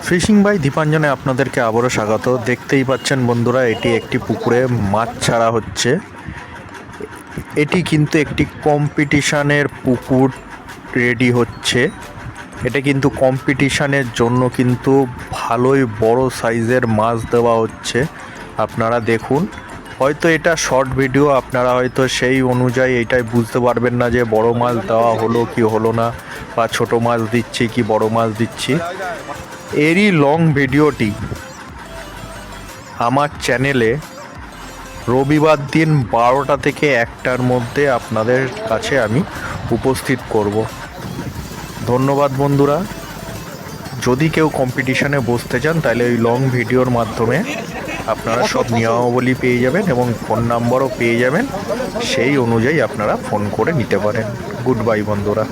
Fishing by দীপাঞ্জনে আপনাদেরকে আবারও স্বাগত। দেখতেই পাচ্ছেন বন্ধুরা, এটি একটি পুকুরে মাছ ছাড়া হচ্ছে। এটি কিন্তু একটি কম্পিটিশানের পুকুর রেডি হচ্ছে। এটা কিন্তু কম্পিটিশানের জন্য কিন্তু ভালোই বড় সাইজের মাছ দেওয়া হচ্ছে। আপনারা দেখুন, হয়তো এটা শর্ট ভিডিও, আপনারা হয়তো সেই অনুযায়ী এটাই বুঝতে পারবেন না যে বড় মাছ দেওয়া হলো কি হলো না, বা ছোট মাছ দিচ্ছি কি বড় মাছ দিচ্ছি। এরই লং ভিডিওটি আমার চ্যানেলে রবিবার দিন 12টা থেকে 1টার মধ্যে আপনাদের কাছে আমি উপস্থিত করব। ধন্যবাদ বন্ধুরা। যদি কেউ কম্পিটিশানে বসতে চান তাহলে ওই লং ভিডিওর মাধ্যমে আপনারা সব নিয়মাবলী পেয়ে যাবেন এবং ফোন নাম্বারও পেয়ে যাবেন। সেই অনুযায়ী আপনারা ফোন করে নিতে পারেন। গুড বাই বন্ধুরা।